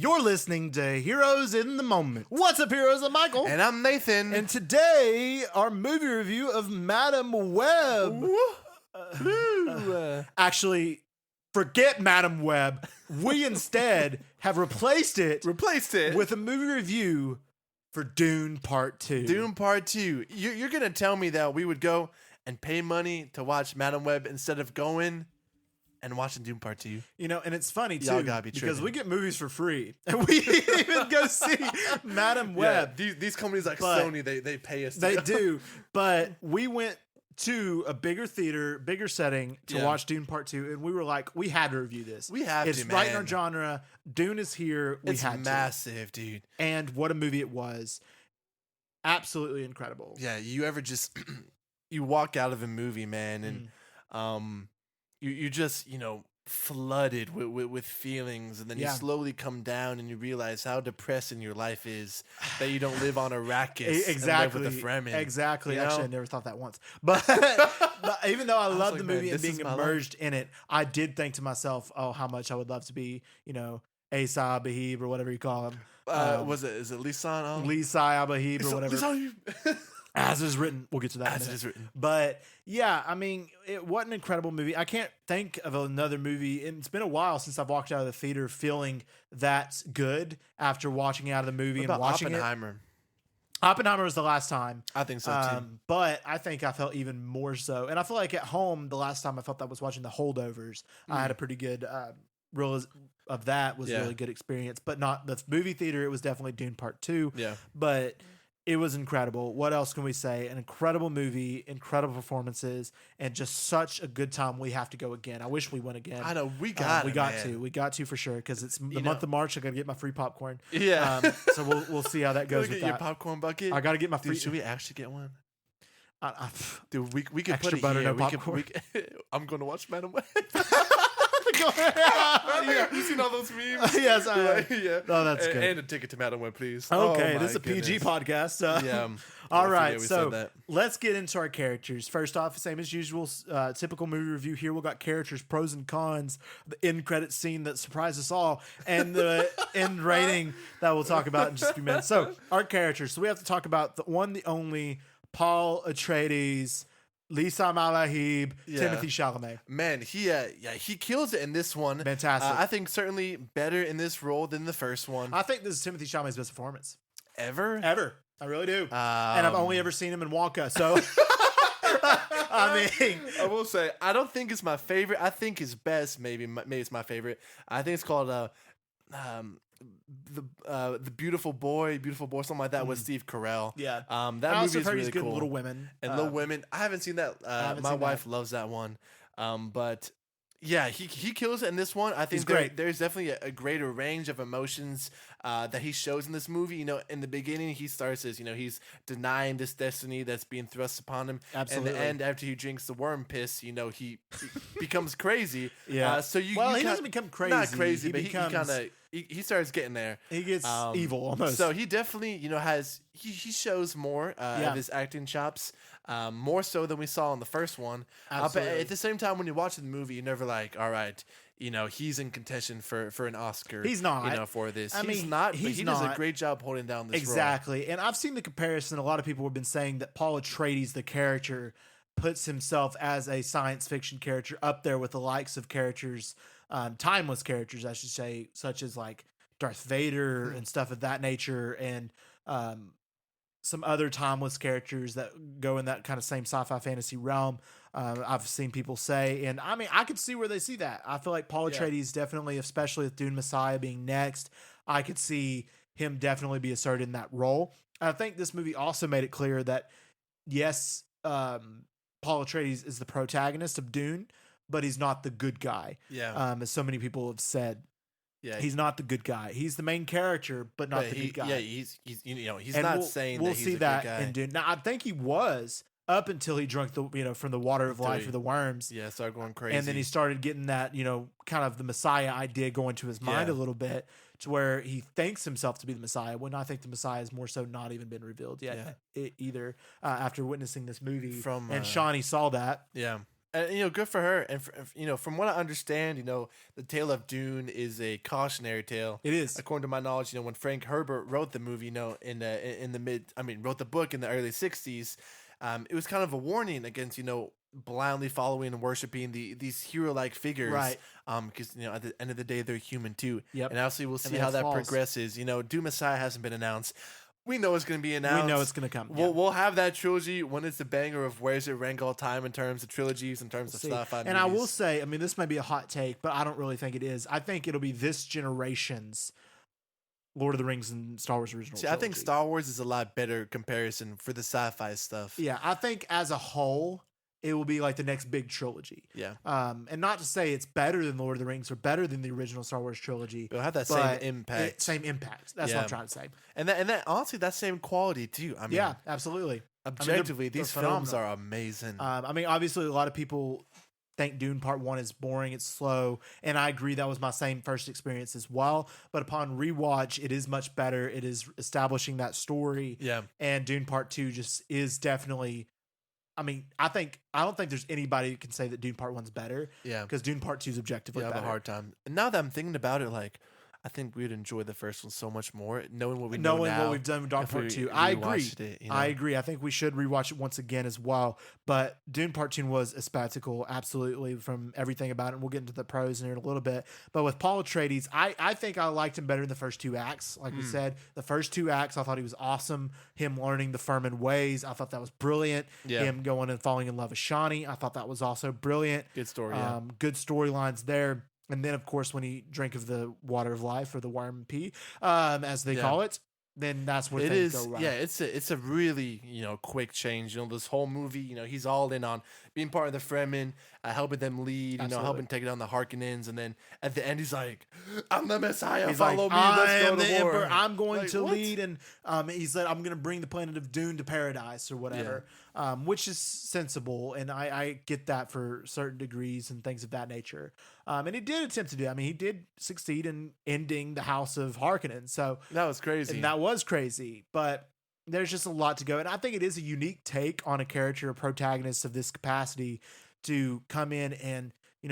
You're listening to Heroes in the Moment. What's up, heroes? I'm Michael. And I'm Nathan. And today, our movie review of Madam Web. Actually, forget Madam Web. We instead have replaced it with a movie review for Dune Part 2. Dune Part 2. You're going to tell me that we would go and pay money to watch Madam Web instead of going and watching Dune Part 2. You know, and it's funny, too, Y'all gotta be because tripping. we get movies for free. And we even go see Madam Web. Yeah, these companies like Sony, they pay us. They do. But we went to a bigger theater, bigger setting to watch Dune Part 2, and we were like, we had to review this. We have it's to, man. right in our genre. Dune is here. We It's had massive, dude. And what a movie it was. Absolutely incredible. Yeah, you ever just you walk out of a movie, man, and you just, flooded with feelings, and then you slowly come down and you realize how depressing your life is, that you don't live on Arrakis Exactly. and live with the Fremen. Exactly. You know? Actually, I never thought that once. But, but even though I love the movie and being immersed in it, I did think to myself, oh, how much I would love to be, Asa Bahib or whatever you call him. Is it Lisan? Lisa Abahib or whatever. As it is written. We'll get to that in a minute. As it is written. But yeah, I mean, what an incredible movie. I can't think of another movie. It's been a while since I've walked out of the theater feeling that's good after watching out of the movie and watching Oppenheimer? Oppenheimer was the last time. I think so too. But I think I felt even more so. And I feel like at home, the last time I felt that was watching The Holdovers. I had a pretty good of that was really good experience. But not the movie theater. It was definitely Dune Part 2. Yeah. But it was incredible. What else can we say? An incredible movie, incredible performances, and just such a good time. We have to go again. I wish we went again. I know we got to for sure, because it's the month of March. I got to get my free popcorn. Yeah. So we'll see how that goes with get your that. popcorn bucket. I got to get my free. Dude, should we actually get one? Dude, we could extra put it butter, here. no popcorn. I'm going to watch Madam Web. Yeah. You seen all those memes? Yes, yeah. Oh, that's good. And a ticket to Madam Web, please. Okay, Oh, this is a PG podcast. Yeah. All right, so let's get into our characters. First off, same as usual, typical movie review here. We've got characters, pros and cons, the end credit scene that surprised us all, and the end rating that we'll talk about in just a few minutes. So, our characters. So, we have to talk about the one, the only, Paul Atreides, Lisa Malahib, Timothy Chalamet. Man, he kills it in this one. Fantastic. I think certainly better in this role than the first one. I think this is Timothy Chalamet's best performance. Ever. I really do. And I've only ever seen him in Wonka, so... I mean... I will say, I don't think it's my favorite. I think his best, maybe it's my favorite. I think it's called... the beautiful boy, something like that, with Steve Carell. Yeah, that movie is really good. cool. Little Women And Little Women. I haven't seen that. My wife loves that one. But yeah, he kills it in this one. I think there's definitely a greater range of emotions that he shows in this movie. In the beginning, he starts as he's denying this destiny that's being thrust upon him. Absolutely. And the end, after he drinks the worm piss, he becomes crazy. Yeah. He doesn't become crazy. Not crazy, but becomes... he starts getting there. He gets evil almost. So he definitely, he shows more of his acting chops, more so than we saw in the first one. But at the same time, when you watch the movie, you're never like, all right, he's in contention for an Oscar. He's not. For this. He's not. But he does a great job holding down this role. Exactly. And I've seen the comparison. A lot of people have been saying that Paul Atreides, the character, puts himself as a science fiction character up there with the likes of characters, timeless characters, I should say, such as like Darth Vader and stuff of that nature, and some other timeless characters that go in that kind of same sci-fi fantasy realm. I've seen people say, and I mean, I could see where they see that. I feel like Paul Atreides definitely, especially with Dune Messiah being next, I could see him definitely be asserted in that role. I think this movie also made it clear that, yes, Paul Atreides is the protagonist of Dune, but he's not the good guy. Yeah. As so many people have said. Yeah. He's not the good guy. He's the main character, but not the good guy. Yeah, he's not saying that he's the good guy. In Dune. Now, I think he was up until he drank the from the water of life of the worms. Yeah, started going crazy. And then he started getting that, kind of the Messiah idea going to his mind a little bit, to where he thinks himself to be the Messiah, when I think the Messiah has more so not even been revealed yet either, after witnessing this movie. And Shawnee saw that. Yeah. And good for her. And from what I understand, the tale of Dune is a cautionary tale. It is, according to my knowledge. When Frank Herbert wrote the movie, wrote the book in the early '60s. It was kind of a warning against blindly following and worshiping these hero-like figures, right? Because at the end of the day, they're human too. Yep. And obviously, we'll see how that progresses. Dune Messiah hasn't been announced. We know it's going to be announced. We know it's going to come. We'll have that trilogy when it's a banger of where's it rank all time in terms of trilogies, in terms of sci-fi movies. And I will say, this may be a hot take, but I don't really think it is. I think it'll be this generation's Lord of the Rings and Star Wars original trilogy. I think Star Wars is a lot better comparison for the sci-fi stuff. Yeah, I think as a whole, it will be like the next big trilogy. Yeah. And not to say it's better than Lord of the Rings or better than the original Star Wars trilogy. It'll have that same impact. Same impact. That's what I'm trying to say. And that honestly, that same quality too. Yeah, absolutely. Objectively, these films are amazing. Obviously, a lot of people think Dune Part 1 is boring, it's slow, and I agree that was my same first experience as well. But upon rewatch, it is much better. It is establishing that story. Yeah. And Dune Part 2 just is definitely... I don't think there's anybody who can say that Dune Part 1's better. Yeah. Because Dune Part 2 is objectively better. I have a hard time. And now that I'm thinking about it, I think we'd enjoy the first one so much more, knowing what we know now. Knowing what we've done with Dune Part 2. I agree. I agree. I think we should rewatch it once again as well. But Dune Part 2 was a spectacle, absolutely, from everything about it. And we'll get into the pros in here in a little bit. But with Paul Atreides, I think I liked him better in the first two acts. Like we said, the first two acts, I thought he was awesome. Him learning the Furman ways, I thought that was brilliant. Yeah. Him going and falling in love with Shani, I thought that was also brilliant. Good story, Good storylines there. And then, of course, when he drank of the water of life, or the worm pee, as they call it, then that's where things go right. Yeah, it's a really quick change. This whole movie, he's all in on being part of the Fremen, helping them lead, helping take down the Harkonnens, and then at the end he's like, "I'm the Messiah, follow me, let's go to war. Emperor. I'm going to lead," and he said, "I'm going to bring the planet of Dune to paradise," or whatever, which is sensible, and I get that for certain degrees and things of that nature. And he did attempt to do it. He did succeed in ending the House of Harkonnen, so that was crazy. And that was crazy, but there's just a lot to go. And I think it is a unique take on a character, a protagonist of this capacity, to come in and,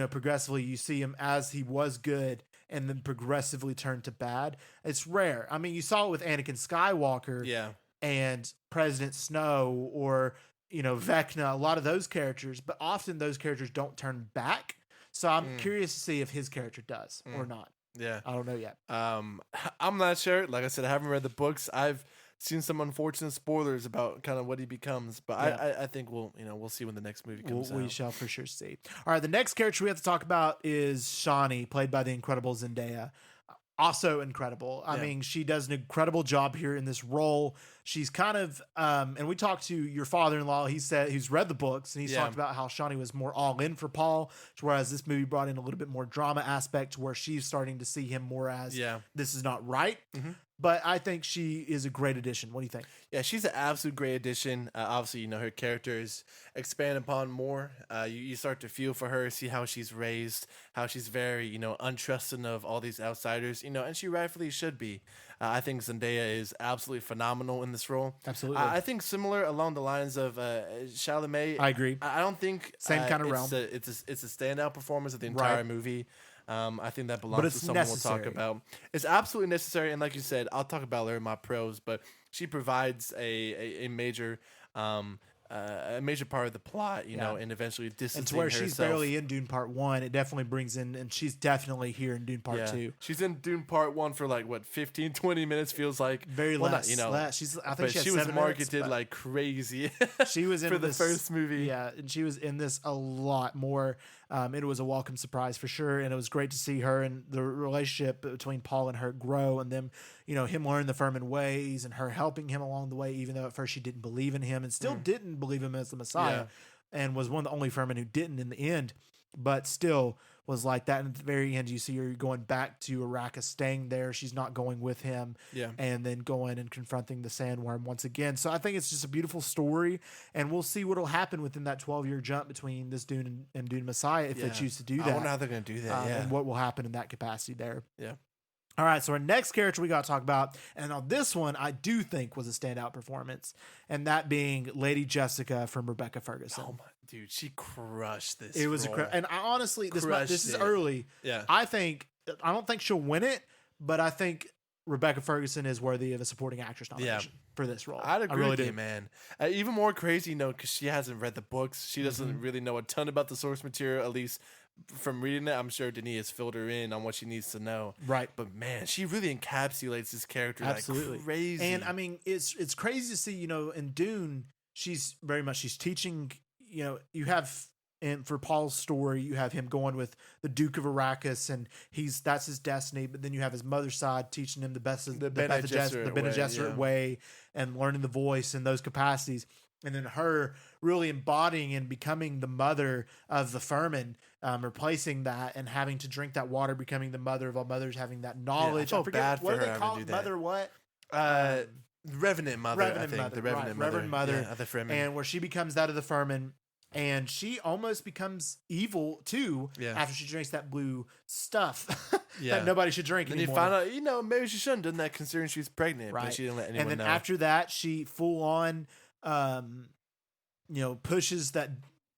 progressively you see him as he was good and then progressively turn to bad. It's rare. You saw it with Anakin Skywalker and President Snow, or, Vecna, a lot of those characters, but often those characters don't turn back. So I'm curious to see if his character does or not. Yeah. I don't know yet. I'm not sure. Like I said, I haven't read the books. I've seen some unfortunate spoilers about kind of what he becomes, but I think we'll see when the next movie comes out. We shall for sure see. All right, the next character we have to talk about is Shani, played by the incredible Zendaya. Also incredible. I mean, she does an incredible job here in this role. She's kind of, and we talked to your father-in-law. He said he's read the books, and he's talked about how Shani was more all in for Paul, whereas this movie brought in a little bit more drama aspect, where she's starting to see him more as this is not right. Mm-hmm. But I think she is a great addition. What do you think? Yeah, she's an absolute great addition. Obviously, her character is expanded upon more. You start to feel for her, see how she's raised, how she's very, untrusting of all these outsiders, and she rightfully should be. I think Zendaya is absolutely phenomenal in this role. Absolutely. I think similar along the lines of Chalamet. I agree. I don't think same kind of realm. It's a standout performance of the entire movie. I think that belongs to someone we'll talk about. It's absolutely necessary, and like you said, I'll talk about her in my pros, but she provides a major part of the plot, and eventually distancing to where herself. She's barely in Dune Part 1. It definitely brings in, and she's definitely here in Dune Part 2. She's in Dune Part 1 for 15, 20 minutes, feels like. Very less. I think she was marketed like crazy. She was in for the first movie. Yeah, and she was in this a lot more. It was a welcome surprise for sure, and it was great to see her and the relationship between Paul and her grow, and them, him learn the Furman ways, and her helping him along the way, even though at first she didn't believe in him and still didn't believe him as the Messiah, and was one of the only Furman who didn't in the end, but still was like that. And at the very end, you see her going back to Arrakis, staying there. She's not going with him, and then going and confronting the sandworm once again. So I think it's just a beautiful story, and we'll see what'll happen within that 12-year jump between this Dune and Dune Messiah if they choose to do that. I wonder how they're going to do that, and what will happen in that capacity there. Yeah. All right, so our next character we got to talk about, and on this one, I do think was a standout performance, and that being Lady Jessica from Rebecca Ferguson. Oh my, dude, she crushed this. It was incredible, and I honestly, this is early. Yeah, I don't think she'll win it, but I think Rebecca Ferguson is worthy of a supporting actress nomination for this role. I'd agree with you, man. Even more crazy, because she hasn't read the books. She doesn't really know a ton about the source material, at least from reading it. I'm sure Denis has filled her in on what she needs to know. Right. But man, she really encapsulates this character Absolutely. like crazy. And I mean, it's crazy to see, in Dune, she's teaching, you have, and for Paul's story, you have him going with the Duke of Arrakis, and that's his destiny. But then you have his mother's side teaching him the Bene Gesserit way, and learning the voice and those capacities. And then her really embodying and becoming the mother of the Furman, replacing that and having to drink that water, becoming the mother of all mothers, having that knowledge. Yeah, I forget what do they call it? Mother what? Revenant Mother, I think. Mother, the Revenant Mother. Reverend Mother. Yeah, the Fremen. And where she becomes that of the Furman. And she almost becomes evil too after she drinks that blue stuff that nobody should drink anymore. And you find out, maybe she shouldn't have done that considering she was pregnant, right. But she didn't let anyone know. And then after that, she full on, pushes that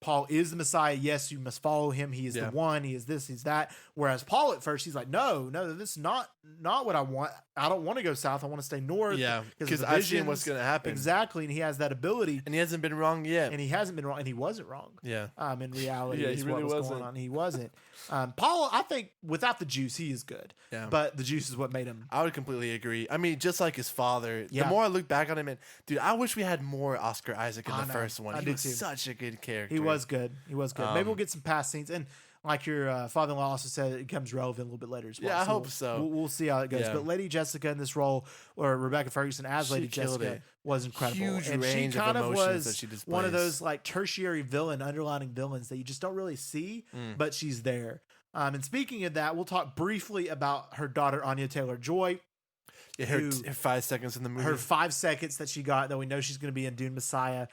Paul is the Messiah. Yes, you must follow him. He is the one. He is this. He's that. Whereas Paul at first, he's like, no, this is not what I want. I don't want to go south. I want to stay north. Yeah, because I've seen what's going to happen. Exactly, and he has that ability. And he hasn't been wrong yet. And he hasn't been wrong. And he wasn't wrong. Yeah. In reality, he really was going on. He wasn't. Paul, I think without the juice, he is good. Yeah. But the juice is what made him. I would completely agree. I mean, just like his father. Yeah. The more I look back on him, and dude, I wish we had more Oscar Isaac in the first one. He was such a good character. He was good. Maybe we'll get some past scenes. And like your father-in-law also said, it becomes relevant a little bit later as well. Yeah, I hope so. We'll see how it goes. Yeah. But Lady Jessica in this role, or Rebecca Ferguson as Lady Jessica, was incredible. Huge and range she kind of emotions was that she displays. One of those like tertiary underlining villains that you just don't really see, but she's there. And speaking of that, we'll talk briefly about her daughter, Anya Taylor-Joy. Yeah, her 5 seconds in the movie. Her 5 seconds that she got, that we know she's going to be in Dune Messiah,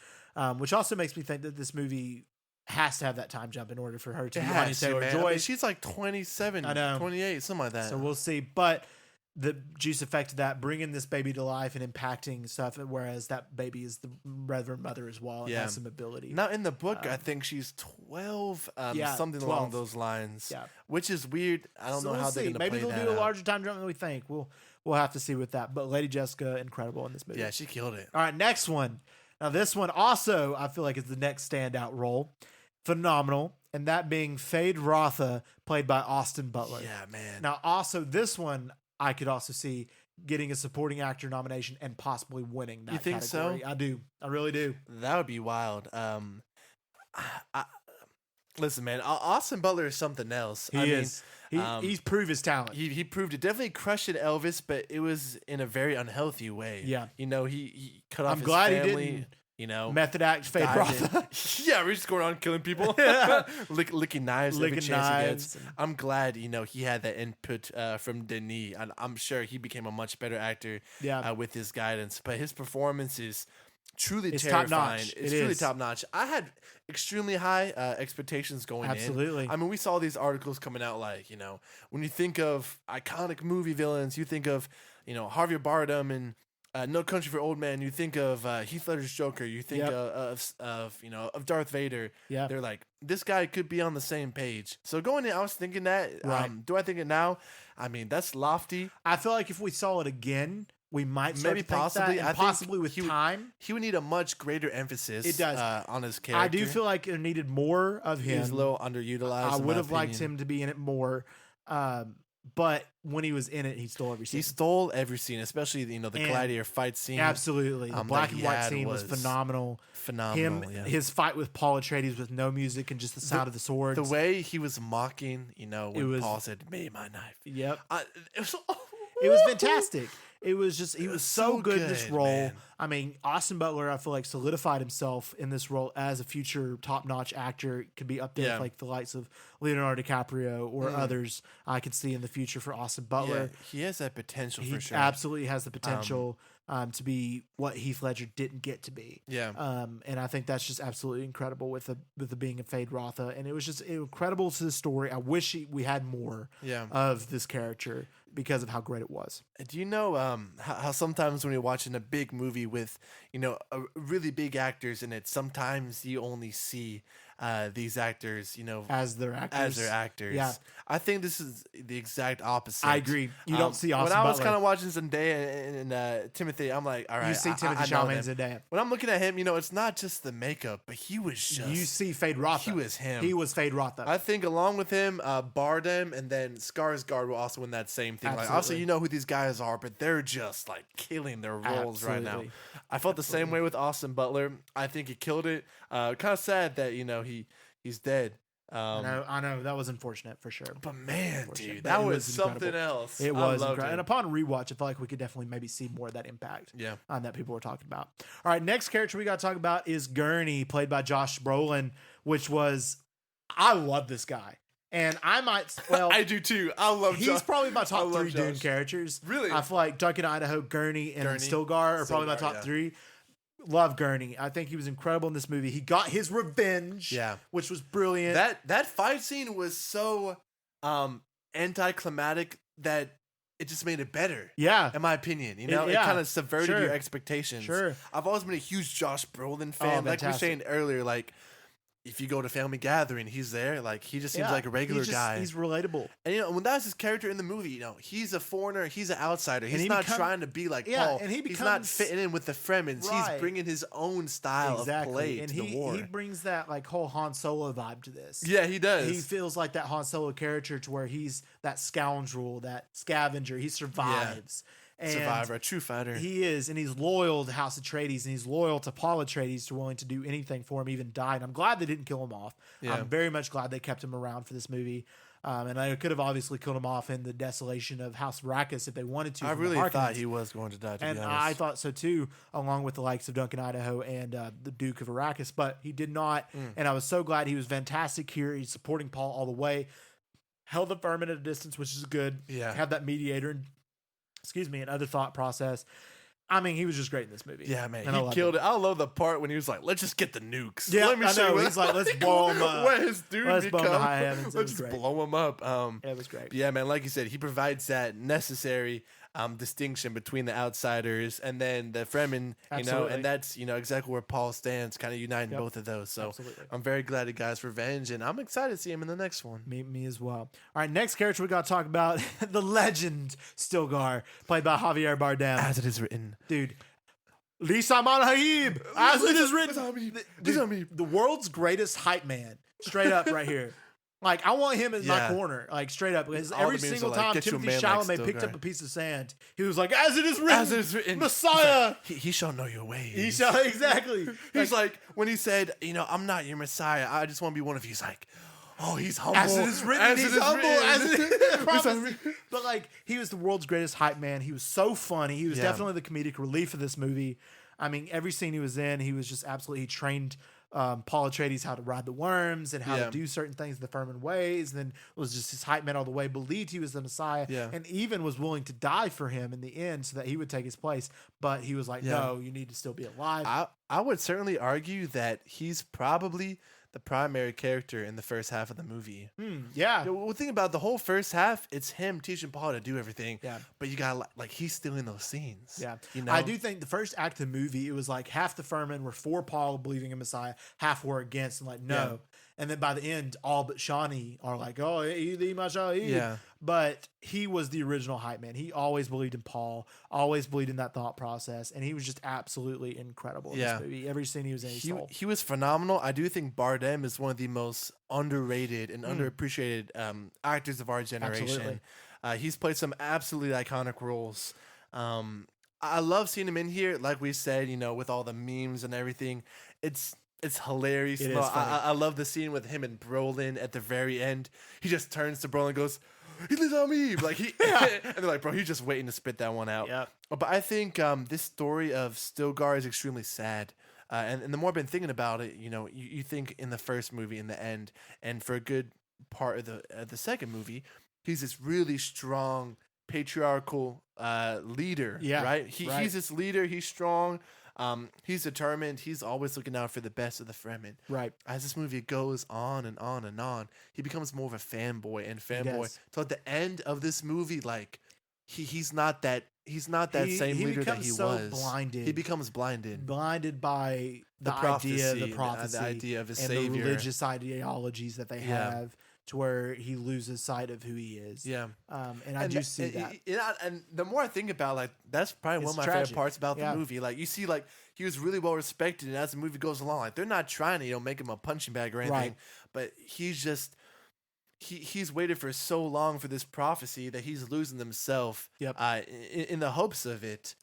which also makes me think that this movie has to have that time jump in order for her to be Anya Taylor-Joy. I mean, she's like 27, 28, something like that. So we'll see. But the juice effect of that, bringing this baby to life and impacting stuff, whereas that baby is the Reverend Mother as well and has some ability. Now, in the book, I think she's 12, something 12. Along those lines, which is weird. I don't know how they're going to play that. Maybe they'll do a larger time jump than we think. We'll have to see with that. But Lady Jessica, incredible in this movie. Yeah, she killed it. All right, next one. Now, this one also, I feel like, is the next standout role. Phenomenal. And that being Fade Rotha, played by Austin Butler. Yeah, man. Now, also, this one, I could also see getting a supporting actor nomination and possibly winning that category. You think so? I do. I really do. That would be wild. Listen, man, Austin Butler is something else. He's proved his talent. He proved it. Definitely crushed at Elvis, but it was in a very unhealthy way. Yeah. He cut off his family. He didn't. Method act, Fade Rotha. Yeah, we're just going around killing people. Licking knives every chance he gets. I'm glad, he had that input from Denis. And I'm sure he became a much better actor with his guidance. But his performance is truly terrifying. It's truly top notch. I had extremely high expectations going in. Absolutely. I mean, we saw these articles coming out like, when you think of iconic movie villains, you think of, Harvey Bardem and No Country for Old Men. You think of Heath Ledger's Joker. You think of Darth Vader. Yeah. They're like, this guy could be on the same page. So going in, I was thinking that. Right. Do I think it now? I mean, that's lofty. I feel like if we saw it again, we might start maybe to possibly that, and possibly with time. He would need a much greater emphasis. It does on his character. I do feel like it needed more of him. He's a little underutilized. I would have liked him to be in it more. But when he was in it, he stole every scene. He stole every scene, especially the gladiator fight scene. Absolutely, the black and white scene was phenomenal. His fight with Paul Atreides with no music and just the sound of the swords. The way he was mocking, when Paul said, "Made my knife." Yep, it was fantastic. It was just he was so good in this role. I mean, Austin Butler, I feel like solidified himself in this role as a future top-notch actor. Could be up there with like the likes of Leonardo DiCaprio or others I could see in the future for Austin Butler. Yeah, he has that potential for sure. He absolutely has the potential to be what Heath Ledger didn't get to be. Yeah. And I think that's just absolutely incredible with the being of Fade Rotha. And it was just incredible to the story. I wish we had more of this character because of how great it was. Do you know how sometimes when you're watching a big movie with, really big actors in it, sometimes you only see these actors, as their actors. Yeah. I think this is the exact opposite. I agree. You don't see Austin Butler. When I was kind of watching Zendaya and Timothy, I'm like, all right. You see Timothy Chalamet and Zendaya. When I'm looking at him, it's not just the makeup, but he was just. You see Fade Rotha. He was him. He was Fade Rotha. I think along with him, Bardem and then Skarsgård were also in that same thing. Absolutely. Like, obviously, you know who these guys are, but they're just like killing their roles right now. I felt the same way with Austin Butler. I think he killed it. Kind of sad that he's dead. I know that was unfortunate for sure. But man, dude, that was something else. It was incredible. And upon rewatch, I felt like we could definitely maybe see more of that impact. That people were talking about. All right, next character we got to talk about is Gurney, played by Josh Brolin, I love this guy. And I might, I do too. I love Josh. He's probably my top 3 Dune characters. Really? I feel like Duncan Idaho, Gurney, and Stilgar are probably my top 3. Love Gurney. I think he was incredible in this movie. He got his revenge, which was brilliant. That fight scene was so anticlimactic that it just made it better. Yeah. In my opinion. It kind of subverted your expectations. Sure. I've always been a huge Josh Brolin fan. Like we were saying earlier, like if you go to family gathering, he's there. Like he just seems like a regular guy. He's relatable. And when that's his character in the movie, he's a foreigner. He's an outsider. He's not trying to be like Paul. And he's not fitting in with the Fremens. Right. He's bringing his own style of play to the war. He brings that like whole Han Solo vibe to this. Yeah, he does. He feels like that Han Solo character to where he's that scoundrel, that scavenger. He survives. Survivor, a true fighter. He is, and he's loyal to House Atreides, and he's loyal to Paul Atreides, to willing to do anything for him, even die. And I'm glad they didn't kill him off. I'm very much glad they kept him around for this movie. And I could have obviously killed him off in the desolation of House Arrakis if they wanted to. I really thought he was going to die, to be honest. I thought so too, along with the likes of Duncan Idaho and the Duke of Arrakis, but he did not. And I was so glad. He was fantastic here. He's supporting Paul all the way. Held the firm at a distance, which is good. Yeah. Have that mediator and other thought process. I mean, he was just great in this movie. Yeah, man. And he killed it. I love the part when he was like, let's just get the nukes. Yeah, Let me show you. He's like, let's blow him up. What his dude let's become. blow the high heavens. Let's just blow him up. It was great. Yeah, man. Like you said, he provides that necessary distinction between the outsiders and then the Fremen, and that's, exactly where Paul stands, kind of uniting both of those. So I'm very glad he got his revenge, and I'm excited to see him in the next one. Me as well. All right, next character we got to talk about, the legend Stilgar, played by Javier Bardem. As it is written. Dude. Lisa Malahib, as it is written. The world's greatest hype man, straight up right here. Like, I want him in my corner, like, straight up. Because every single time Timothy Chalamet picked up a piece of sand, he was like, as it is written, Messiah. He shall know your ways. Exactly. He's like, when he said, I'm not your Messiah, I just want to be one of you. He's like, oh, he's humble. As it is written, he's humble. But, like, he was the world's greatest hype man. He was so funny. He was definitely the comedic relief of this movie. I mean, every scene he was in, he was just absolutely, he trained Paul Atreides how to ride the worms and how to do certain things the Fremen ways, and then was just his hype man all the way, believed he was the Messiah, and even was willing to die for him in the end so that he would take his place. But he was like, no, you need to still be alive. I would certainly argue that he's probably the primary character in the first half of the movie. Well, think about the whole first half. It's him teaching Paul to do everything. But you got he's still in those scenes. I do think the first act of the movie, it was like half the Fremen were for Paul believing in Messiah, half were against and like no. And then by the end, all but Shawnee are like, oh, he Mashah. But he was the original hype man. He always believed in Paul, always believed in that thought process, and he was just absolutely incredible in this movie. Every scene he was in, he was phenomenal. I do think Bardem is one of the most underrated and underappreciated actors of our generation. He's played some absolutely iconic roles. I love seeing him in here, like we said, with all the memes and everything. It's hilarious. I love the scene with him and Brolin at the very end. He just turns to Brolin and goes, he lives on me. Like and they're like, bro, he's just waiting to spit that one out. Yeah. But I think this story of Stilgar is extremely sad. And the more I've been thinking about it, you think in the first movie, in the end, and for a good part of the second movie, he's this really strong patriarchal leader, right? He's this leader. He's strong. He's determined. He's always looking out for the best of the Fremen. Right. As this movie goes on and on and on, he becomes more of a fanboy. So at the end of this movie, like he's not that same leader that he was. Blinded. He becomes blinded by the prophecy, the idea of his and savior, the religious ideologies that they have, to where he loses sight of who he is. Yeah. And I do see that. And the more I think about, like, that's probably one of my favorite parts about the movie. Like, you see, like, he was really well respected, and as the movie goes along, like, they're not trying to, make him a punching bag or anything, but he's just he's waited for so long for this prophecy that he's losing himself in the hopes of it.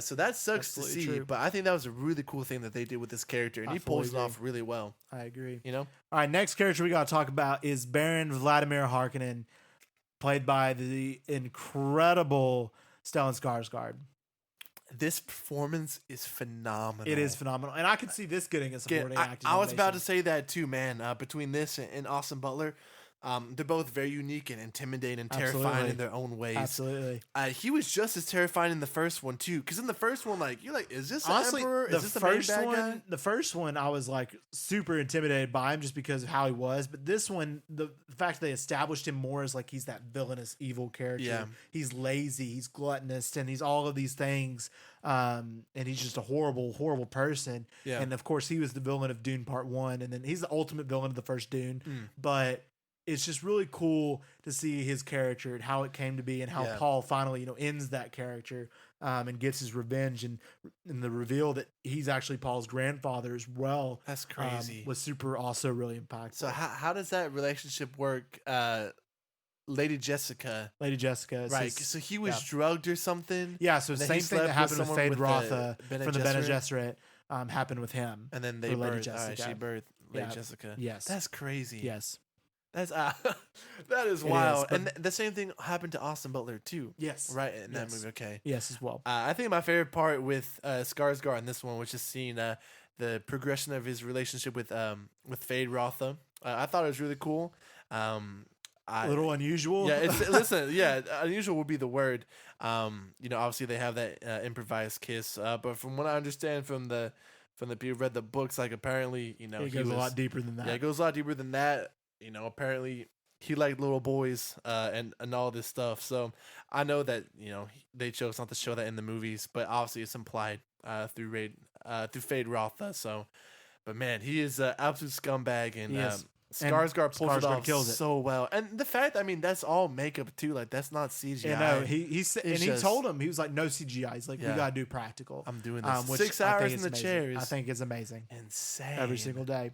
So that sucks to see, true. But I think that was a really cool thing that they did with this character, and he pulls it off really well. I agree. All right, next character we got to talk about is Baron Vladimir Harkonnen, played by the incredible Stellan Skarsgård. This performance is phenomenal. It is phenomenal, and I could see this getting a supporting actor. I was about to say that too, man. Between this and Austin Butler, they're both very unique and intimidating and terrifying in their own ways. Absolutely. He was just as terrifying in the first one too, because in the first one, like, you're like, is this honestly an emperor? The is this first the main bad one? guy? The first one, I was like super intimidated by him just because of how he was. But this one, the fact that they established him more as like he's that villainous, evil character. Yeah. He's lazy, he's gluttonous, and he's all of these things. And he's just a horrible, horrible person. Yeah. And of course, he was the villain of Dune Part 1, and then he's the ultimate villain of the first Dune. But it's just really cool to see his character and how it came to be, and how Paul finally, ends that character and gets his revenge, and the reveal that he's actually Paul's grandfather as well. That's crazy. Was super, also really impactful. So how does that relationship work? Lady Jessica, right? So he was drugged or something. Yeah. So same thing that happened with Fade Rotha from the Bene Gesserit happened with him. And then they birthed. She birthed Lady Jessica. Yes. That's crazy. Yes. That's that is wild. And the same thing happened to Austin Butler too. Yes. Right in that movie. Okay. Yes, as well. I think my favorite part with Skarsgård in this one was just seeing the progression of his relationship with Fade Rotha. I thought it was really cool. A little unusual. Yeah, unusual would be the word. Obviously they have that improvised kiss, but from what I understand from the people who read the books, like, apparently, it goes a lot deeper than that. Yeah, it goes a lot deeper than that. Apparently he liked little boys and all this stuff. So I know that they chose not to show that in the movies, but obviously it's implied through Fade Rotha. So, but man, he is an absolute scumbag, and Skarsgård pulls it off so well. And the fact, that's all makeup too. Like, that's not CGI. He told him, he was like, no CGI. He's like, we gotta do practical. I'm doing this 6 hours in the chairs. I think it's amazing. Insane. Every single day.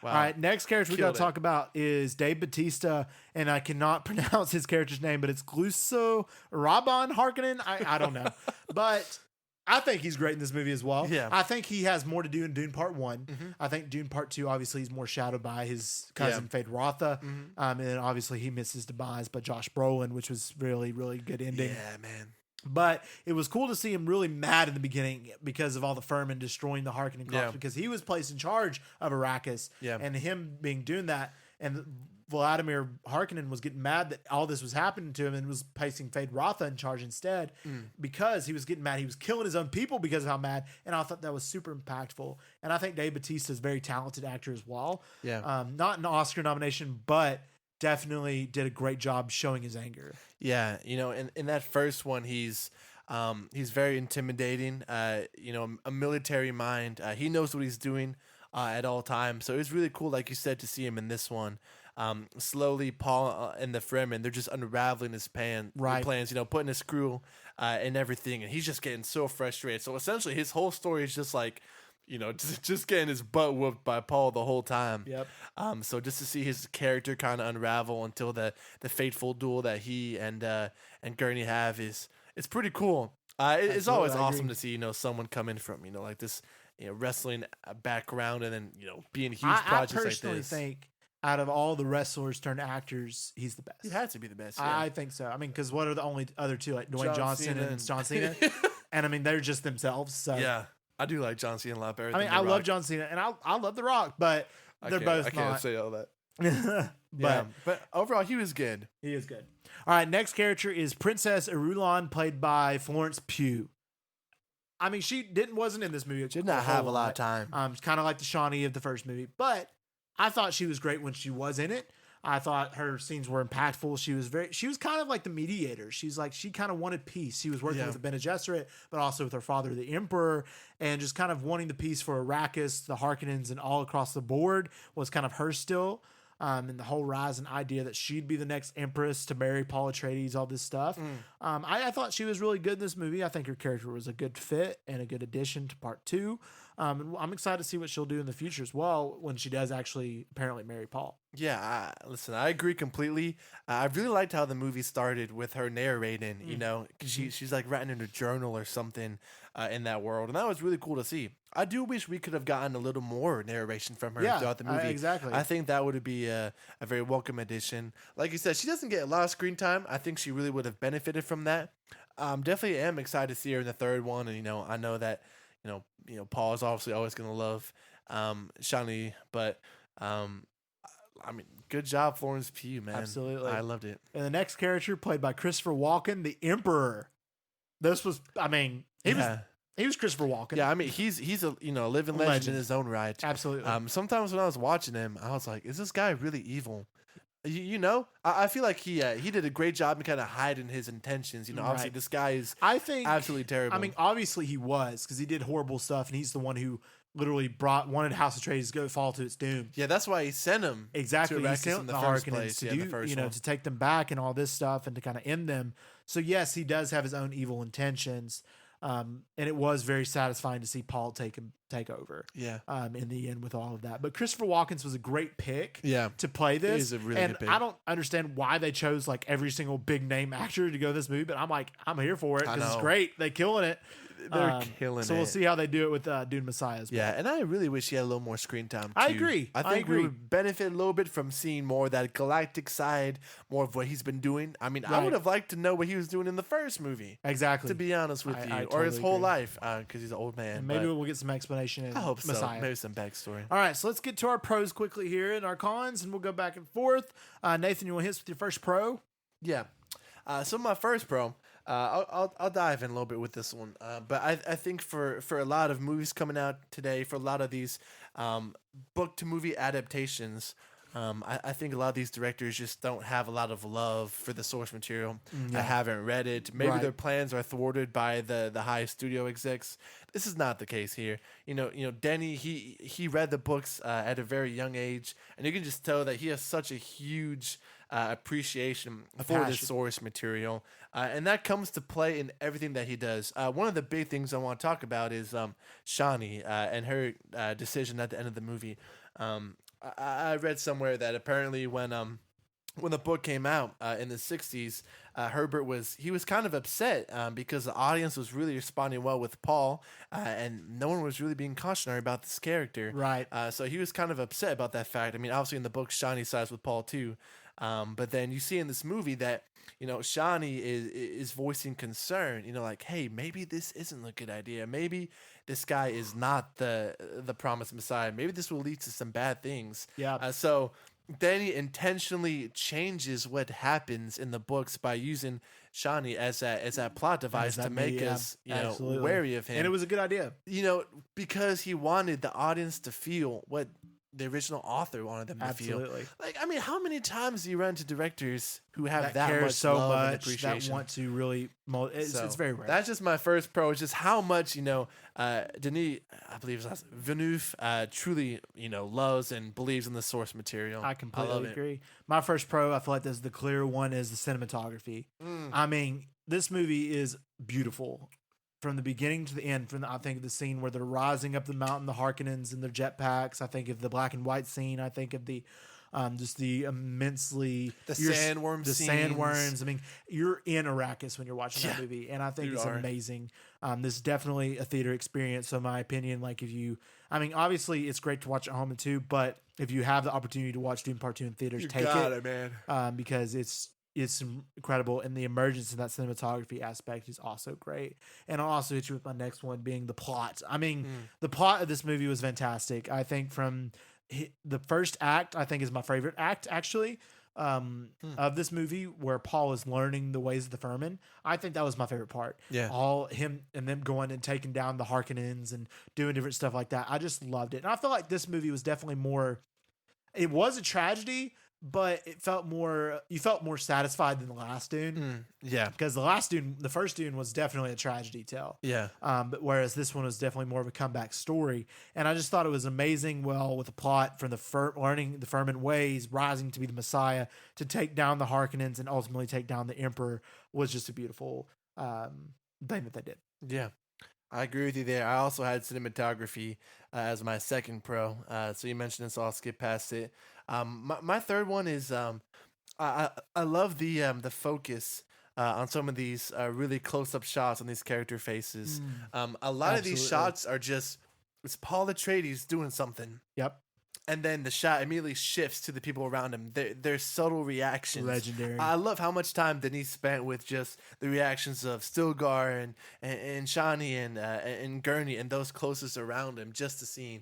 Wow. All right, next character we got to talk about is Dave Bautista, and I cannot pronounce his character's name, but it's Gluso Rabban Harkonnen. I don't know, but I think he's great in this movie as well. Yeah. I think he has more to do in Dune Part 1. Mm-hmm. I think Dune Part 2, obviously, is more shadowed by his cousin Fade Rotha. Mm-hmm. And then obviously he misses demise by Josh Brolin, which was really, really good ending. Yeah, man. But it was cool to see him really mad in the beginning because of all the Fremen destroying the Harkonnen crops, because he was placed in charge of Arrakis, and him doing that, and Vladimir Harkonnen was getting mad that all this was happening to him, and was placing Fade Rotha in charge instead because he was getting mad. He was killing his own people because of how mad, and I thought that was super impactful. And I think Dave Bautista is a very talented actor as well. Yeah, not an Oscar nomination, but definitely did a great job showing his anger. Yeah, in that first one, he's very intimidating. A military mind. He knows what he's doing at all times. So it was really cool, like you said, to see him in this one. Slowly, Paul and the Fremen, they're just unraveling his plans. Putting a screw in everything, and he's just getting so frustrated. So essentially, his whole story is just like, just getting his butt whooped by Paul the whole time. Yep. So just to see his character kind of unravel until the fateful duel that he and Gurney have it's pretty cool. It's always awesome to see someone come in from like this wrestling background, and then being huge projects like this. I personally think out of all the wrestlers turned actors, he's the best. He had to be the best. Yeah. I think so. I mean, because what are the only other two, like Dwayne Johnson and John Cena? And I mean, they're just themselves. So yeah, I do like John Cena a lot better. I mean, I love John Cena and I love The Rock, but they're both not. I can't say all that. but overall, he was good. He is good. All right, next character is Princess Irulan, played by Florence Pugh. I mean, she wasn't in this movie. She did not have a lot of time. It's kind of like the Shawnee of the first movie, but I thought she was great when she was in it. I thought her scenes were impactful. She was kind of like the mediator. She kind of wanted peace. She was working with the Bene Gesserit, but also with her father, the Emperor, and just kind of wanting the peace for Arrakis, the Harkonnens, and all across the board was kind of her still. And the whole rise and idea that she'd be the next empress to marry Paul Atreides, all this stuff. I thought she was really good in this movie. I think her character was a good fit and a good addition to part 2. And I'm excited to see what she'll do in the future as well when she does actually apparently marry Paul. Yeah, listen, I agree completely. I really liked how the movie started with her narrating, you know, because she's like writing in a journal or something in that world. And that was really cool to see. I do wish we could have gotten a little more narration from her throughout the movie. Exactly. I think that would be a very welcome addition. Like you said, she doesn't get a lot of screen time. I think she really would have benefited from that. Definitely am excited to see her in the third one. And, you know, I know that, you know, Paul is obviously always going to love Shawnee, but I mean, good job, Florence Pugh, man. Absolutely. I loved it. And the next character, played by Christopher Walken, the Emperor. This was, I mean, he was Christopher Walken. Yeah, I mean, he's a living legend in his own right. Absolutely. Sometimes when I was watching him, I was like, is this guy really evil? You know, I feel like he did a great job in kind of hiding his intentions. You know, obviously this guy is absolutely terrible. I mean, obviously he was, because he did horrible stuff, and he's the one who literally wanted House Atreides to fall to its doom. Yeah, that's why he sent him exactly. to He sent in the the first Harkonnens place. to the first one. to take them back and all this stuff, and to kind of end them. So yes, he does have his own evil intentions. And it was very satisfying to see Paul take over. Yeah. In the end with all of that. But Christopher Walken was a great pick. Yeah. To play this. He's a really good pick. I don't understand why they chose like every single big name actor to go this movie, but I'm here for it because it's great. They're killing it. They're killing it. So we'll see how they do it with Dune Messiah as well. Yeah, and I really wish he had a little more screen time too. I agree. I think we would benefit a little bit from seeing more of that galactic side, more of what he's been doing. I mean, I would have liked to know what he was doing in the first movie. Exactly. To be honest with you. Or his whole life, because he's an old man. And maybe we'll get some explanation in I hope Messiah. so. Maybe some backstory. All right, so let's get to our pros quickly here and our cons, and we'll go back and forth. Nathan, you want to hit us with your first pro? Yeah. So my first pro, I'll dive in a little bit with this one. But I think for a lot of movies coming out today, for a lot of these book to movie adaptations, I think a lot of these directors just don't have a lot of love for the source material. I haven't read it. Maybe their plans are thwarted by the high studio execs. This is not the case here. You know, Denny, he read the books at a very young age, and you can just tell that he has such a huge appreciation for the source material, and that comes to play in everything that he does. One of the big things I want to talk about is Shawnee and her decision at the end of the movie. I read somewhere that apparently when the book came out in the 60s, Herbert was kind of upset because the audience was really responding well with Paul, and no one was really being cautionary about this character. Right. So he was kind of upset about that fact. I mean, obviously in the book, Shawnee sides with Paul too. But then you see in this movie that, Shawnee is voicing concern, like, hey, maybe this isn't a good idea. Maybe this guy is not the promised Messiah. Maybe this will lead to some bad things. Yeah. So then he intentionally changes what happens in the books by using Shawnee as that plot device to make us, wary of him. And it was a good idea. Because he wanted the audience to feel what the original author wanted them to feel. Like, I mean, how many times do you run into directors who have that much so love and much appreciation, that want to really it's very rare. That's just my first pro. It's just how much Denis, I believe it's Villeneuve, truly loves and believes in the source material. I completely agree. My first pro, I feel like this is the clear one, is the cinematography. I mean, this movie is beautiful. From the beginning to the end, I think of the scene where they're rising up the mountain, the Harkonnens and their jetpacks. I think of the black and white scene. I think of the just the immensely sandworms. I mean, you're in Arrakis when you're watching that movie, and I think it's amazing. This is definitely a theater experience. So, in my opinion, like obviously, it's great to watch at home too, but If you have the opportunity to watch Dune Part 2 in theaters, You take got it, man. because it's incredible, and the emergence in that cinematography aspect is also great. And I'll also hit you with my next one being the plot. I mean, the plot of this movie was fantastic. I think from the first act, I think is my favorite act actually. Of this movie, where Paul is learning the ways of the Fremen, I think that was my favorite part. Yeah. All him and them going and taking down the Harkonnens and doing different stuff like that. I just loved it, and I feel like this movie was definitely more. It was a tragedy, but it felt more. You felt more satisfied than the last Dune. Yeah, because the first Dune was definitely a tragedy tale. Yeah. But whereas this one was definitely more of a comeback story, and I just thought it was amazing. Well, with the plot from the learning the Fremen ways, rising to be the Messiah, to take down the Harkonnens, and ultimately take down the Emperor, was just a beautiful thing that they did. Yeah. I agree with you there. I also had cinematography as my second pro. So you mentioned it, so I'll skip past it. My third one is I love the focus on some of these really close up shots on these character faces. A lot of these shots are just it's Paul Atreides doing something. Yep. And then the shot immediately shifts to the people around him. Their subtle reactions. Legendary. I love how much time Denis spent with just the reactions of Stilgar and Shani and Gurney and those closest around him, just to see,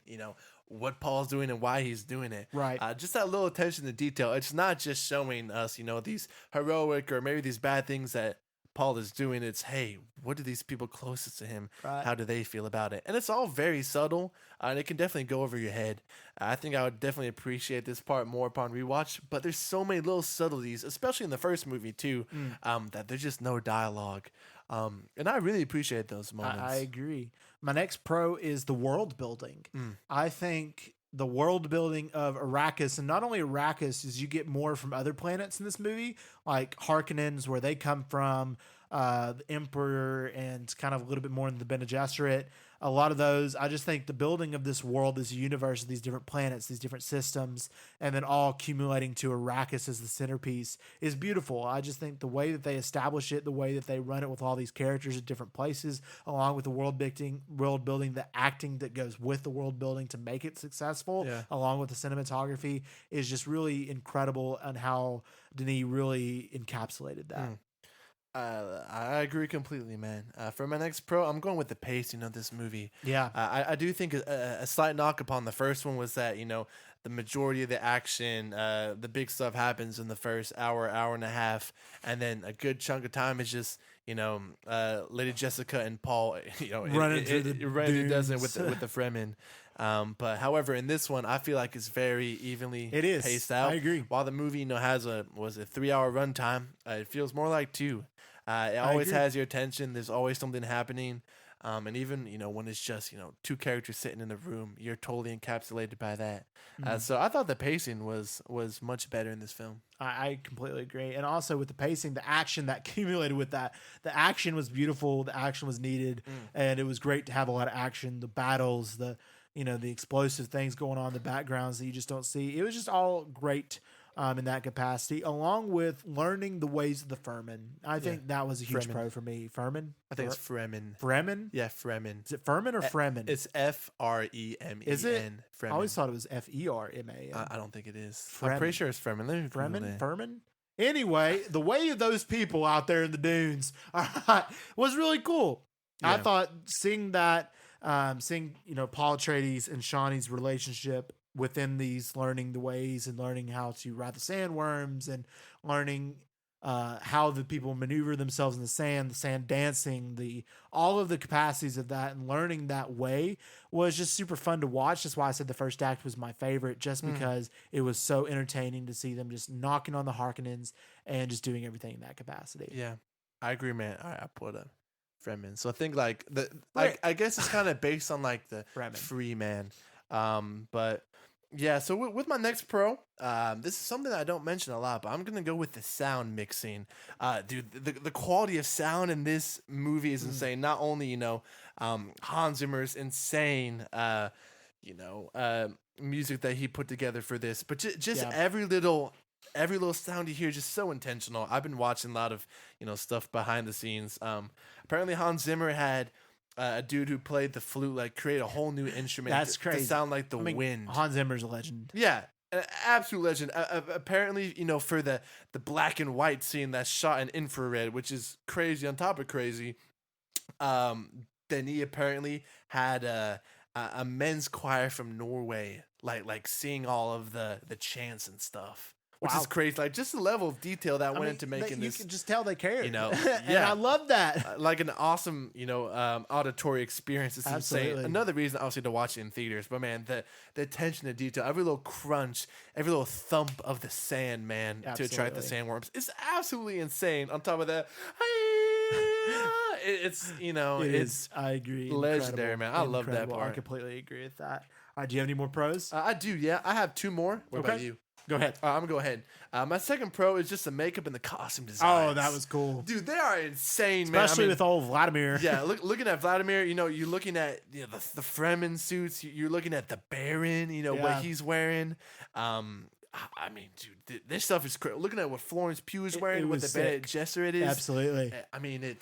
what Paul's doing and why he's doing it. Right. Just that little attention to detail. It's not just showing us, these heroic or maybe these bad things that Paul is doing. It's, hey, what do these people closest to him, how do they feel about it? And it's all very subtle, and it can definitely go over your head. I think I would definitely appreciate this part more upon rewatch, but there's so many little subtleties, especially in the first movie too, that there's just no dialogue. And I really appreciate those moments. I agree. My next pro is the world building. I think the world building of Arrakis, and not only Arrakis, is you get more from other planets in this movie, like Harkonnens, where they come from, the Emperor, and kind of a little bit more in the Bene Gesserit. A lot of those, I just think the building of this world, this universe, these different planets, these different systems, and then all accumulating to Arrakis as the centerpiece is beautiful. I just think the way that they establish it, the way that they run it with all these characters at different places, along with the world building, the acting that goes with the world building to make it successful, along with the cinematography, is just really incredible, and how Denis really encapsulated that. I agree completely, man. For my next pro, I'm going with the pacing of this movie. Yeah. I do think a slight knock upon the first one was that, the majority of the action, the big stuff happens in the first hour and a half. And then a good chunk of time is just, Lady Jessica and Paul, running through the desert with the Fremen. But however, in this one, I feel like it's very evenly paced out. I agree. While the movie, has a 3-hour runtime, it feels more like 2. It always has your attention. There's always something happening. And even, when it's just, 2 characters sitting in a room, you're totally encapsulated by that. So I thought the pacing was much better in this film. I completely agree. And also with the pacing, the action that accumulated with that, the action was beautiful. The action was needed. And it was great to have a lot of action, the battles, the explosive things going on in the backgrounds that you just don't see. It was just all great in that capacity, along with learning the ways of the Fremen. I think that was a huge pro for me. Fremen? I think it's Fremen. Fremen? Yeah, Fremen. Is it Fremen or Fremen? It's Fremen. Is it? Fremen. I always thought it was Ferman. I don't think it is. Fremen. I'm pretty sure it's Fremen. Fremen? Anyway, the way of those people out there in the dunes was really cool. Yeah. I thought seeing that, Paul Atreides and Shawnee's relationship within these, learning the ways and learning how to ride the sandworms, and learning how the people maneuver themselves in the sand dancing, all of the capacities of that, and learning that way was just super fun to watch. That's why I said the first act was my favorite, just because it was so entertaining to see them just knocking on the Harkonnens and just doing everything in that capacity. Yeah, I agree, man. I put a Fremen. So I think I guess it's kind of based on like the free man. But yeah, so with my next pro, this is something that I don't mention a lot, but I'm gonna go with the sound mixing. Dude, the quality of sound in this movie is insane. Not only Hans Zimmer's insane music that he put together for this, but just every little sound you hear is just so intentional. I've been watching a lot of stuff behind the scenes. Apparently Hans Zimmer had a dude who played the flute like create a whole new instrument. That's crazy. To sound like the wind. Hans Zimmer's a legend. Yeah, an absolute legend. Apparently, for the black and white scene that's shot in infrared, which is crazy on top of crazy. Denis apparently had a men's choir from Norway, like sing all of the chants and stuff. Which is crazy, like just the level of detail that went into making this. You can just tell they cared, and I love that. Like an awesome, auditory experience. It's insane. Another reason, obviously, to watch it in theaters. But man, the attention to detail, every little crunch, every little thump of the sand, man, to attract the sandworms, it's absolutely insane. On top of that, it's it's. I agree. Legendary, man. I love that part. I completely agree with that. All right, do you have any more pros? I do. Yeah, I have two more. What about you? Go ahead. I'm gonna go ahead. My second pro is just the makeup and the costume design. Oh, that was cool, dude. They are insane, man. Especially with old Vladimir. Yeah, looking at Vladimir, you're looking at the Fremen suits. You're looking at the Baron. What he's wearing. I mean, dude, this stuff is crazy. Looking at what Florence Pugh is wearing, what the Bene Gesserit is. Absolutely. I mean,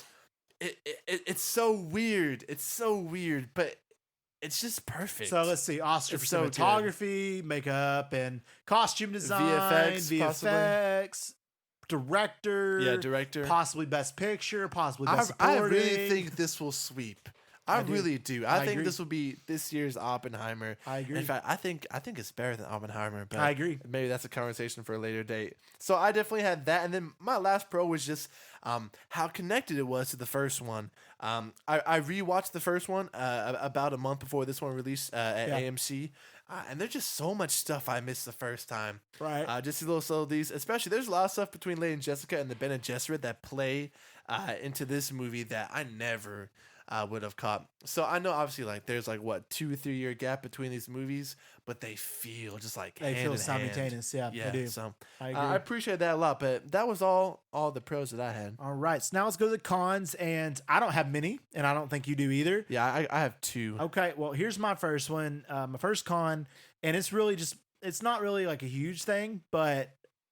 it's so weird. It's so weird, but it's just perfect. So let's see. Oscar for cinematography, makeup, and costume design, VFX, director. Director. Possibly best picture, possibly best supporting. I really think this will sweep. I really do. I think this will be this year's Oppenheimer. I agree. In fact, I think it's better than Oppenheimer. But I agree. Maybe that's a conversation for a later date. So I definitely had that, and then my last pro was just how connected it was to the first one. I rewatched the first one about a month before this one released at AMC. And there's just so much stuff I missed the first time. Right. Just these little subtleties. Especially, there's a lot of stuff between Lady and Jessica and the Bene Gesserit that play into this movie that I never would have caught. So I know, obviously, like there's like what 2 or 3 year gap between these movies, but they feel just like they feel simultaneous. Hand. Yeah, they do. So I agree. I appreciate that a lot. But that was all the pros that I had. All right, so now let's go to the cons, and I don't have many, and I don't think you do either. Yeah, I have 2. Okay, well here's my first one. My first con, and it's not really like a huge thing, but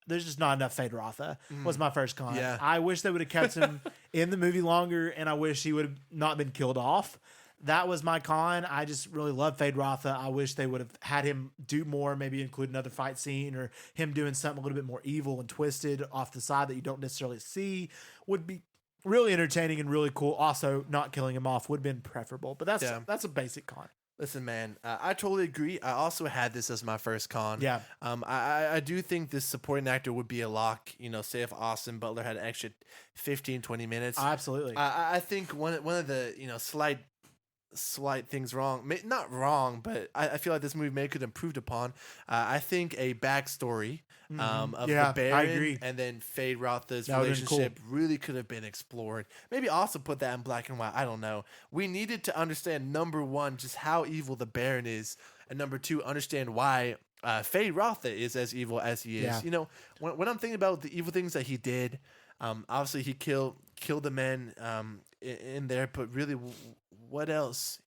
there's just not enough Fade Rotha was my first con. Yeah. I wish they would have kept him in the movie longer, and I wish he would have not been killed off. That was my con. I just really love Fade Rotha. I wish they would have had him do more, maybe include another fight scene or him doing something a little bit more evil and twisted off the side that you don't necessarily see. Would be really entertaining and really cool. Also, not killing him off would have been preferable, but that's a basic con. Listen, man, I totally agree. I also had this as my first con. Yeah. I do think this supporting actor would be a lock, say if Austin Butler had an extra 15, 20 minutes. Absolutely. I think one of the, slight things wrong, not wrong, but I feel like this movie may could improved upon. I think a backstory of the Baron, I agree. and then Fade Rotha's relationship really could have been explored. Maybe also put that in black and white. I don't know. We needed to understand, number one, just how evil the Baron is, and number two, understand why Fade Rotha is as evil as he is. Yeah. When I'm thinking about the evil things that he did, obviously he killed the men in there, but really, what else,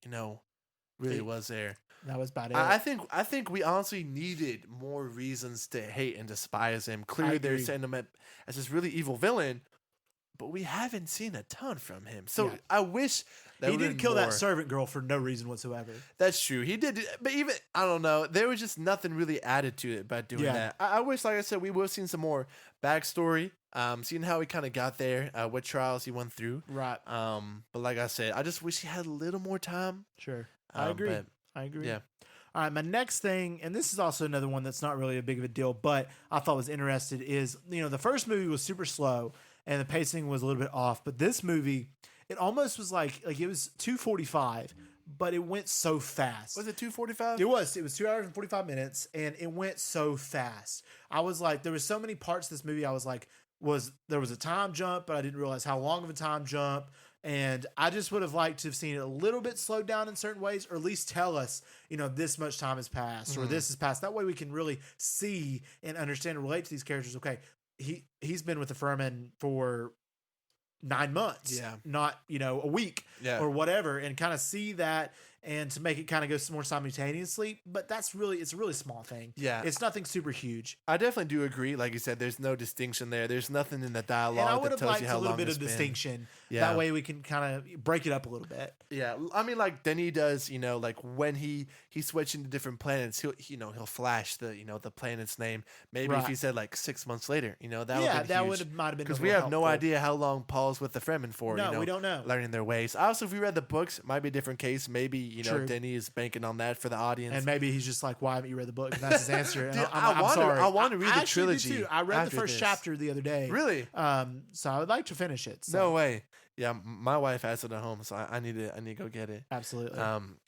really was there? That was about it. I think we honestly needed more reasons to hate and despise him. Clearly, they're setting him up as this really evil villain, but we haven't seen a ton from him. So I wish that he did kill that servant girl for no reason whatsoever. That's true. He did, but even I don't know. There was just nothing really added to it by doing that. I wish, like I said, we would have seen some more backstory. Seeing how he kind of got there, what trials he went through. Right. But like I said, I just wish he had a little more time. Sure. I agree. Yeah. All right, my next thing, and this is also another one that's not really a big of a deal, but I thought was interested is, the first movie was super slow and the pacing was a little bit off, but this movie, it almost was like it was 2:45, but it went so fast. Was it 2:45? It was 2 hours and 45 minutes, and it went so fast. I was like, there was so many parts of this movie I was like, there was a time jump, but I didn't realize how long of a time jump. And I just would have liked to have seen it a little bit slowed down in certain ways, or at least tell us, this much time has passed, or this has passed. That way we can really see and understand and relate to these characters. Okay, he's been with the Fremen for 9 months, not a week, or whatever, and kind of see that and to make it kind of go more simultaneously. But it's a really small thing. Yeah. It's nothing super huge. I definitely do agree. Like you said, there's no distinction there. There's nothing in the dialogue that tells you how long a little bit of been. distinction. Yeah. That way we can kind of break it up a little bit. Yeah. I mean, like Denis does, like when he switched into different planets, he'll flash the planet's name. Maybe if he said like 6 months later, that might have been because we have no idea how long Paul's with the Fremen for. No, we don't know. Learning their ways. Also, if we read the books, it might be a different case. Maybe Denis is banking on that for the audience, and maybe he's just like, "Why haven't you read the book?" And that's his answer. Dude, I'm sorry. I want to read the trilogy. Too. I read the first chapter the other day. Really? So I would like to finish it. So. No way. Yeah, my wife has it at home, so I need to go get it. Absolutely.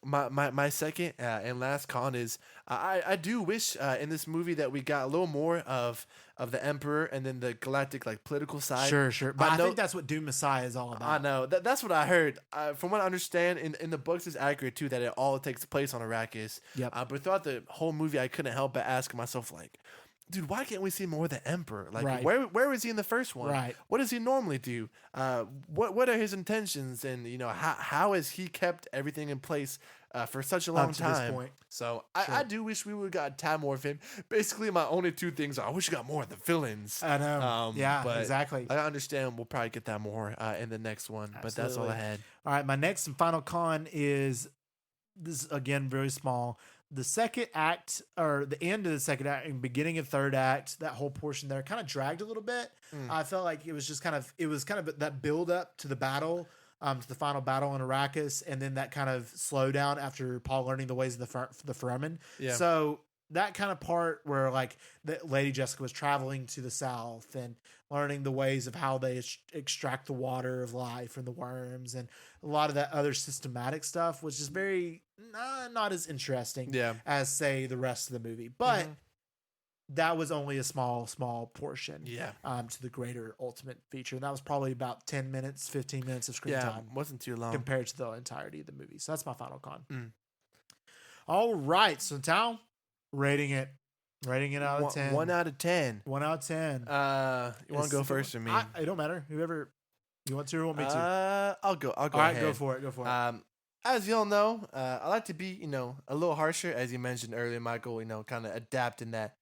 My second and last con is I do wish in this movie that we got a little more of the Emperor and then the galactic like political side. Sure. But I think that's what Dune Messiah is all about. I know that's what I heard. From what I understand, in the books, it's accurate too that it all takes place on Arrakis. Yep. But throughout the whole movie, I couldn't help but ask myself like, dude, why can't we see more of the Emperor? Like, where was he in the first one? Right. What does he normally do? What are his intentions? And how has he kept everything in place for such a long time? This point. So I do wish we would have got time more of him. Basically, my only two things are I wish we got more of the villains. I know. But exactly. I understand we'll probably get that more in the next one. Absolutely. But that's all I had. All right, my next and final con is this again very small. The second act, or the end of the second act and beginning of third act, that whole portion there kind of dragged a little bit. I felt like it was kind of that build up to the battle, to the final battle in Arrakis, and then that kind of slowdown after Paul learning the ways of the Fremen. Yeah. So that kind of part where like Lady Jessica was traveling to the south and learning the ways of how they extract the water of life from the worms, and a lot of that other systematic stuff was just very not as interesting as say the rest of the movie. But that was only a small portion to the greater ultimate feature. And that was probably about 10 minutes, 15 minutes of screen time. Wasn't too long compared to the entirety of the movie. So that's my final con. All right. So Tao, rating it out of 10. 1 out of 10. 1 out of 10. You want to go first or me? It don't matter. Whoever you want to or want me to. I'll go. All right, go for it. As you all know, I like to be, a little harsher, as you mentioned earlier, Michael. Kind of adapting that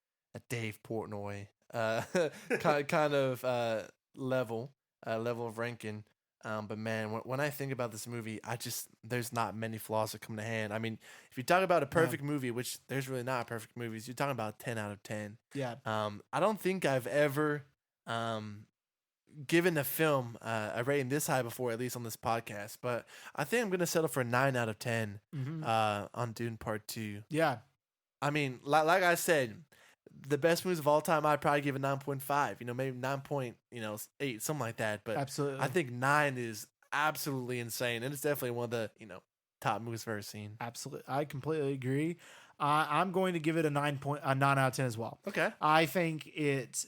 Dave Portnoy kind of level of ranking. But man, when I think about this movie, there's not many flaws that come to hand. I mean, if you talk about a perfect movie, which there's really not perfect movies, you're talking about 10 out of 10. Yeah. I don't think I've ever given a film a rating this high before, at least on this podcast. But I think I'm gonna settle for a 9 out of 10 on Dune Part 2. Yeah. I mean, like I said, the best movies of all time, I'd probably give a 9.5, maybe 9.8, something like that. But absolutely, I think 9 is absolutely insane, and it's definitely one of the top movies I've ever seen. Absolutely, I completely agree. I'm going to give it a 9 out of 10 as well. Okay, I think it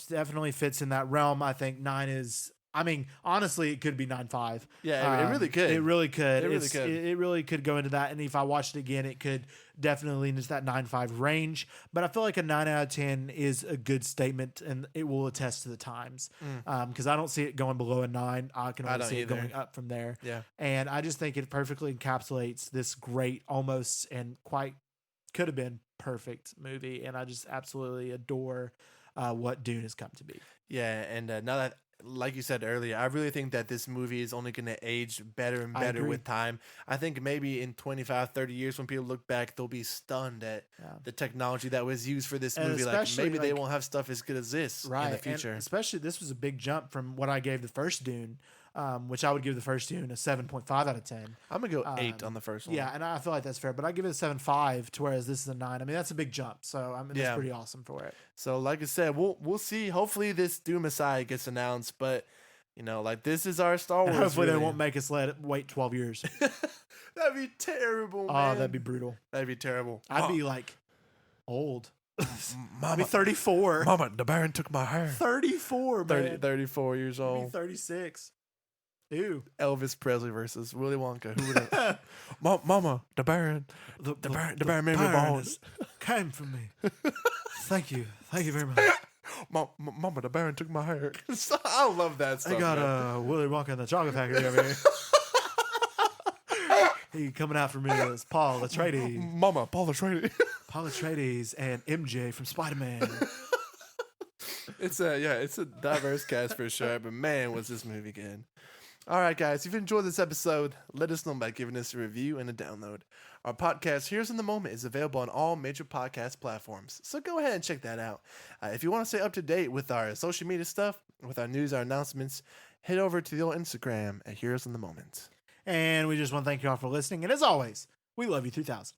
definitely fits in that realm. I think 9 is. I mean, honestly, it could be 9.5. Yeah, it really could. It really could. It really could go into that. And if I watched it again, it could definitely lean into that 9.5 range. But I feel like a 9 out of 10 is a good statement, and it will attest to the times. Because I don't see it going below a 9. I can only see it going up from there. Yeah. And I just think it perfectly encapsulates this great, almost and quite could have been perfect movie. And I just absolutely adore what Dune has come to be. Yeah. And now that, like you said earlier, I really think that this movie is only going to age better and better with time. I think maybe in 25, 30 years when people look back, they'll be stunned at the technology that was used for this movie. Like maybe they won't have stuff as good as this in the future. And especially this was a big jump from what I gave the first Dune, which I would give the first Dune a 7.5 out of 10. I'm going to go 8 on the first one. Yeah, and I feel like that's fair, but I give it a 7.5 to whereas this is a 9. I mean, that's a big jump, so that's pretty awesome for it. So like I said, we'll see. Hopefully this Dune Messiah gets announced, but this is our Star Wars. And hopefully they won't make us wait 12 years. That'd be terrible, man. Oh, that'd be brutal. That'd be terrible. I'd be like old. I'd be 34. Mama, the Baron took my hair. 34, man. 34 years old. I'd be 36. Ew. Elvis Presley versus Willy Wonka. Who would have? Mama, the Baron. The Baron made me bald. Came from me. Thank you. Thank you very much. Mama, the Baron took my hair. I love that stuff. I got Willy Wonka and the Chocolate Factory over here. He coming after me is Paul Atreides. Mama, Paul Atreides. Paul Atreides and MJ from Spider-Man. It's a diverse cast for sure, but man, was this movie good. All right, guys, if you enjoyed this episode, let us know by giving us a review and a download. Our podcast, Here's in the Moment, is available on all major podcast platforms, so go ahead and check that out. If you want to stay up to date with our social media stuff, with our news, our announcements, head over to the old Instagram at Here's in the Moment. And we just want to thank you all for listening. And as always, we love you 3000.